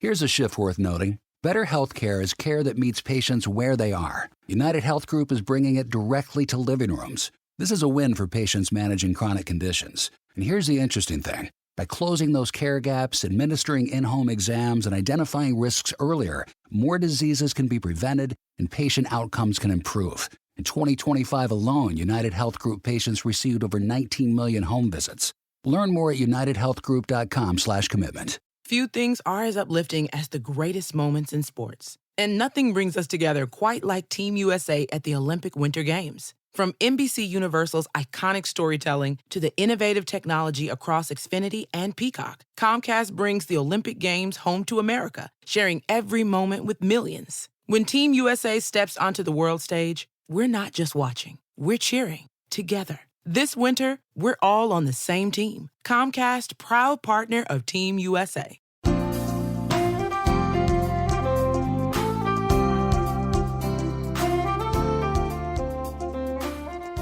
Here's a shift worth noting. Better healthcare is care that meets patients where they are. United Health Group is bringing it directly to living rooms. This is a win for patients managing chronic conditions. And here's the interesting thing. By closing those care gaps, administering in-home exams, and identifying risks earlier, more diseases can be prevented and patient outcomes can improve. In 2025 alone, United Health Group patients received over 19 million home visits. Learn more at unitedhealthgroup.com/commitment. Few things are as uplifting as the greatest moments in sports. And nothing brings us together quite like Team USA at the Olympic Winter Games. From NBC Universal's iconic storytelling to the innovative technology across Xfinity and Peacock, Comcast brings the Olympic Games home to America, sharing every moment with millions. When Team USA steps onto the world stage, we're not just watching, we're cheering together. This winter, we're all on the same team. Comcast, proud partner of Team USA.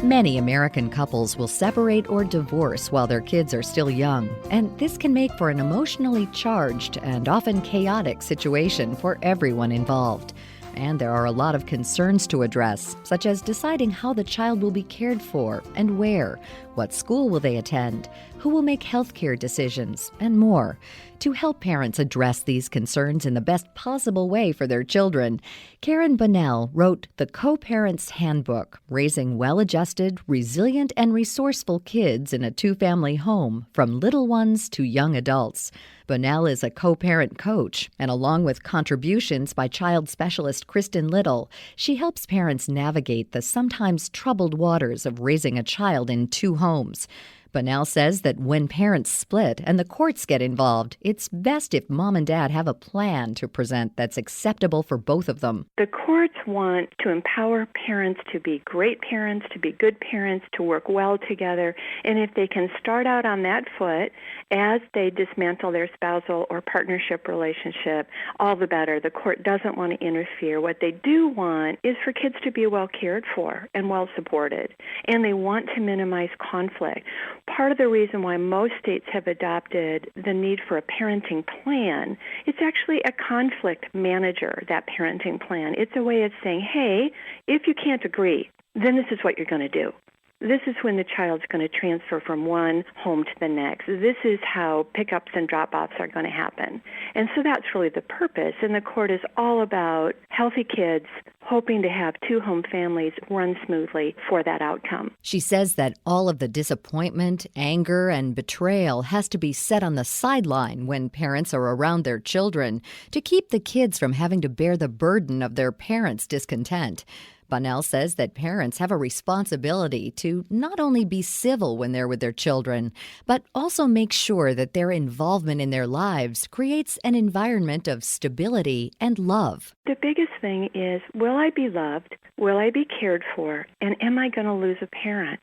Many American couples will separate or divorce while their kids are still young, and this can make for an emotionally charged and often chaotic situation for everyone involved. And there are a lot of concerns to address, such as deciding how the child will be cared for and where, what school will they attend, who will make healthcare decisions, and more. To help parents address these concerns in the best possible way for their children, Bonnell wrote The Co-Parent's Handbook, Raising Well-Adjusted, Resilient, and Resourceful Kids in a Two-Family Home, from Little Ones to Young Adults. Bonnell is a co-parent coach, and along with contributions by child specialist Kristen Little, she helps parents navigate the sometimes troubled waters of raising a child in two homes. Bonnell says that when parents split and the courts get involved, it's best if mom and dad have a plan to present that's acceptable for both of them. The courts want to empower parents to be great parents, to be good parents, to work well together. And if they can start out on that foot as they dismantle their spousal or partnership relationship, all the better. The court doesn't want to interfere. What they do want is for kids to be well cared for and well supported. And they want to minimize conflict. Part of the reason why most states have adopted the need for a parenting plan, it's actually a conflict manager, that parenting plan. It's a way of saying, hey, if you can't agree, then this is what you're going to do. This is when the child's going to transfer from one home to the next. This is how pickups and drop-offs are going to happen. And so that's really the purpose. And the court is all about healthy kids hoping to have two-home families run smoothly for that outcome. She says that all of the disappointment, anger, and betrayal has to be set on the sideline when parents are around their children to keep the kids from having to bear the burden of their parents' discontent. Bonnell says that parents have a responsibility to not only be civil when they're with their children, but also make sure that their involvement in their lives creates an environment of stability and love. The biggest thing is, will I be loved? Will I be cared for? And am I going to lose a parent?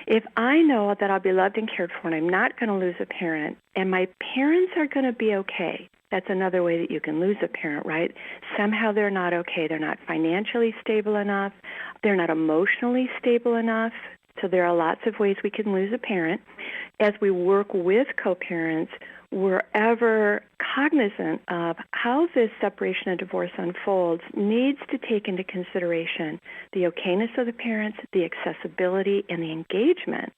If I know that I'll be loved and cared for and I'm not going to lose a parent, and my parents are going to be okay, that's another way that you can lose a parent, right? Somehow they're not okay. They're not financially stable enough. They're not emotionally stable enough. So there are lots of ways we can lose a parent. As we work with co-parents, we're ever cognizant of how this separation and divorce unfolds needs to take into consideration the okayness of the parents, the accessibility, and the engagement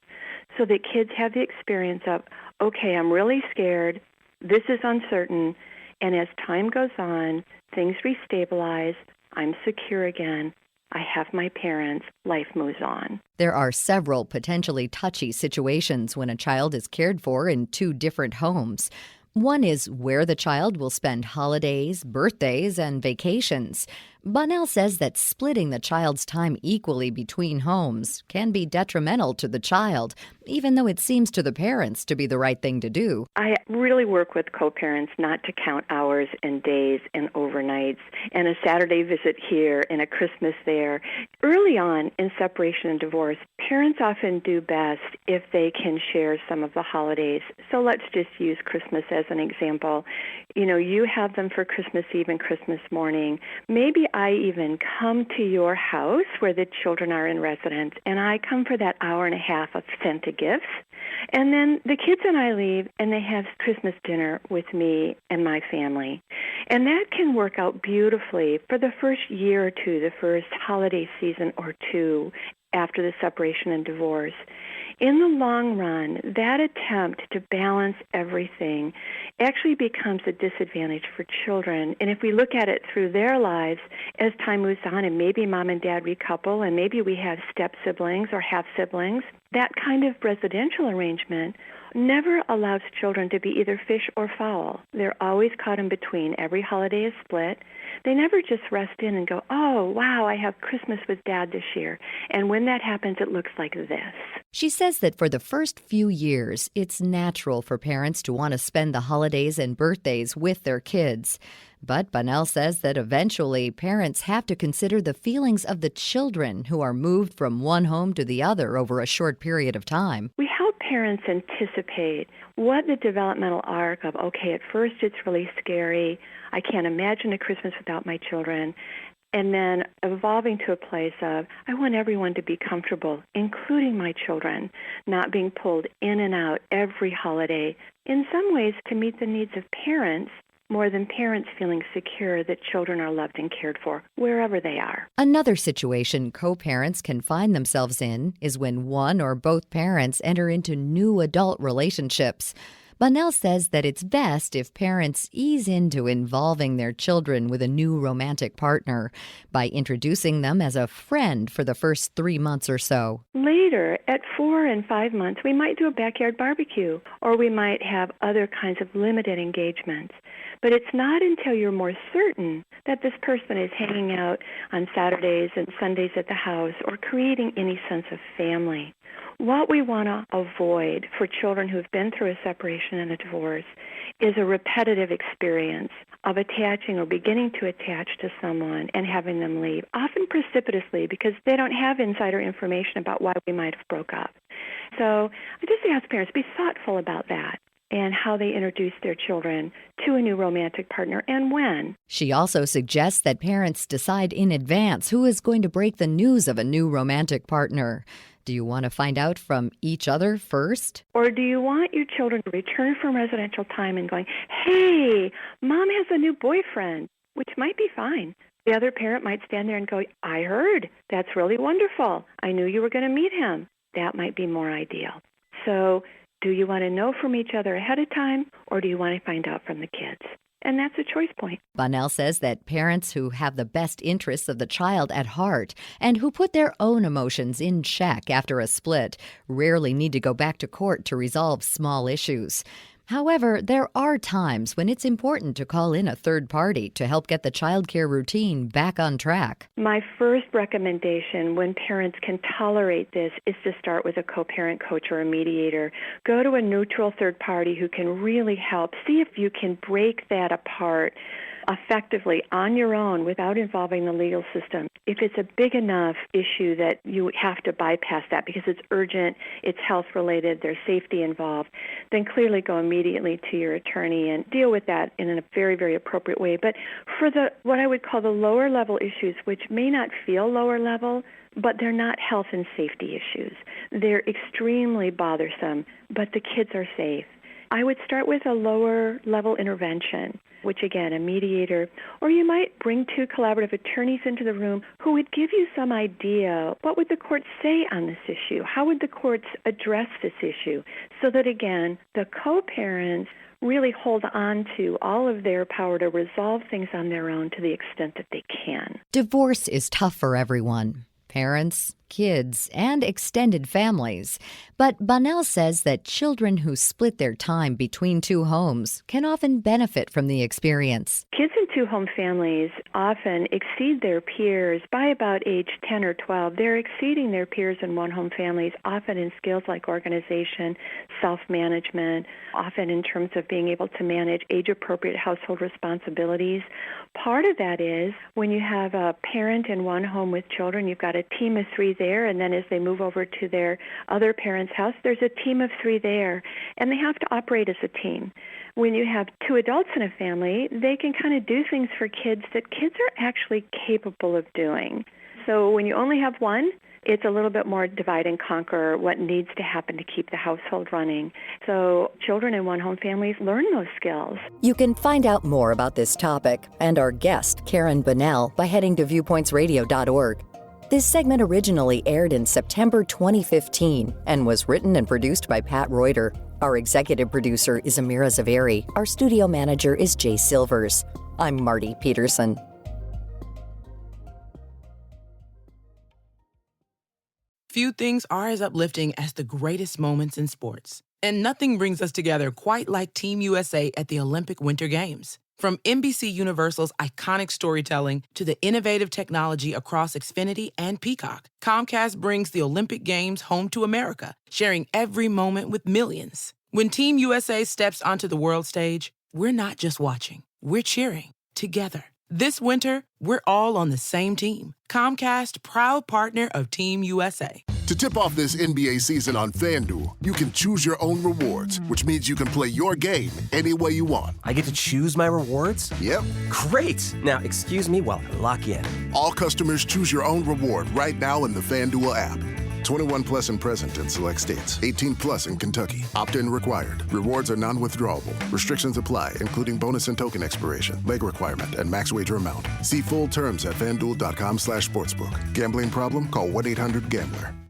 so that kids have the experience of, okay, I'm really scared, this is uncertain, and as time goes on, things restabilize, I'm secure again, I have my parents, life moves on. There are several potentially touchy situations when a child is cared for in two different homes. One is where the child will spend holidays, birthdays, and vacations. Bonnell says that splitting the child's time equally between homes can be detrimental to the child, even though it seems to the parents to be the right thing to do. I really work with co-parents not to count hours and days and overnights and a Saturday visit here and a Christmas there. Early on in separation and divorce, parents often do best if they can share some of the holidays. So let's just use Christmas as an example. You know, you have them for Christmas Eve and Christmas morning. Maybe I even come to your house where the children are in residence, and I come for that hour and a half of scented gifts. And then the kids and I leave, and they have Christmas dinner with me and my family. And that can work out beautifully for the first year or two, the first holiday season or two after the separation and divorce. In the long run, that attempt to balance everything actually becomes a disadvantage for children. And if we look at it through their lives, as time moves on and maybe mom and dad recouple and maybe we have step-siblings or half-siblings, that kind of residential arrangement never allows children to be either fish or fowl. They're always caught in between. Every holiday is split. They never just rest in and go, oh, wow, I have Christmas with Dad this year. And when that happens, it looks like this. She says that for the first few years, it's natural for parents to want to spend the holidays and birthdays with their kids. But Bonnell says that eventually parents have to consider the feelings of the children who are moved from one home to the other over a short period of time. We help parents anticipate what the developmental arc of, okay, at first it's really scary. I can't imagine a Christmas without my children. And then evolving to a place of, I want everyone to be comfortable, including my children, not being pulled in and out every holiday, in some ways to meet the needs of parents more than parents feeling secure that children are loved and cared for wherever they are. Another situation co-parents can find themselves in is when one or both parents enter into new adult relationships. Bonnell says that it's best if parents ease into involving their children with a new romantic partner by introducing them as a friend for the first 3 months or so. Later, at 4 and 5 months, we might do a backyard barbecue, or we might have other kinds of limited engagements. But it's not until you're more certain that this person is hanging out on Saturdays and Sundays at the house or creating any sense of family. What we want to avoid for children who've been through a separation and a divorce is a repetitive experience of attaching or beginning to attach to someone and having them leave, often precipitously because they don't have insider information about why we might have broke up. So I just ask parents, be thoughtful about that and how they introduce their children to a new romantic partner and when. She also suggests that parents decide in advance who is going to break the news of a new romantic partner. Do you want to find out from each other first? Or do you want your children to return from residential time and going, hey, Mom has a new boyfriend, which might be fine. The other parent might stand there and go, I heard. That's really wonderful. I knew you were going to meet him. That might be more ideal. So do you want to know from each other ahead of time, or do you want to find out from the kids? And that's a choice point. Bonnell says that parents who have the best interests of the child at heart and who put their own emotions in check after a split rarely need to go back to court to resolve small issues. However, there are times when it's important to call in a third party to help get the child care routine back on track. My first recommendation when parents can tolerate this is to start with a co-parent coach or a mediator. Go to a neutral third party who can really help. See if you can break that apart effectively on your own without involving the legal system. If it's a big enough issue that you have to bypass that because it's urgent, it's health-related, there's safety involved, then clearly go immediately to your attorney and deal with that in a very, very appropriate way. But for the what I would call the lower-level issues, which may not feel lower level, but they're not health and safety issues. They're extremely bothersome, but the kids are safe. I would start with a lower-level intervention, which, again, a mediator, or you might bring two collaborative attorneys into the room who would give you some idea, what would the court say on this issue? How would the courts address this issue? So that, again, the co-parents really hold on to all of their power to resolve things on their own to the extent that they can. Divorce is tough for everyone. Parents, kids, and extended families. But Bonnell says that children who split their time between two homes can often benefit from the experience. Kids in two-home families often exceed their peers by about age 10 or 12. They're exceeding their peers in one-home families, often in skills like organization, self-management, often in terms of being able to manage age-appropriate household responsibilities. Part of that is when you have a parent in one home with children, you've got a team of three there, and then as they move over to their other parent's house, there's a team of three there, and they have to operate as a team. When you have two adults in a family, they can kind of do things for kids that kids are actually capable of doing. So when you only have one, It's a little bit more divide and conquer what needs to happen to keep the household running. So children in one-home families learn those skills. You can find out more about this topic and our guest, Karen Bonnell, by heading to viewpointsradio.org. This segment originally aired in September 2015 and was written and produced by Pat Reuter. Our executive producer is Amirah Zaveri. Our studio manager is Jay Silvers. I'm Marty Peterson. Few things are as uplifting as the greatest moments in sports. And nothing brings us together quite like Team USA at the Olympic Winter Games. From NBC Universal's iconic storytelling to the innovative technology across Xfinity and Peacock, Comcast brings the Olympic Games home to America, sharing every moment with millions. When Team USA steps onto the world stage, we're not just watching, we're cheering together. This winter, we're all on the same team. Comcast, proud partner of Team USA. To tip off this NBA season on FanDuel, you can choose your own rewards, which means you can play your game any way you want. I get to choose my rewards? Yep. Great! Now, excuse me while I lock in. All customers choose your own reward right now in the FanDuel app. 21 plus and present in select states. 18 plus in Kentucky. Opt-in required. Rewards are non-withdrawable. Restrictions apply, including bonus and token expiration, leg requirement, and max wager amount. See full terms at FanDuel.com/sportsbook. Gambling problem? Call 1-800-GAMBLER.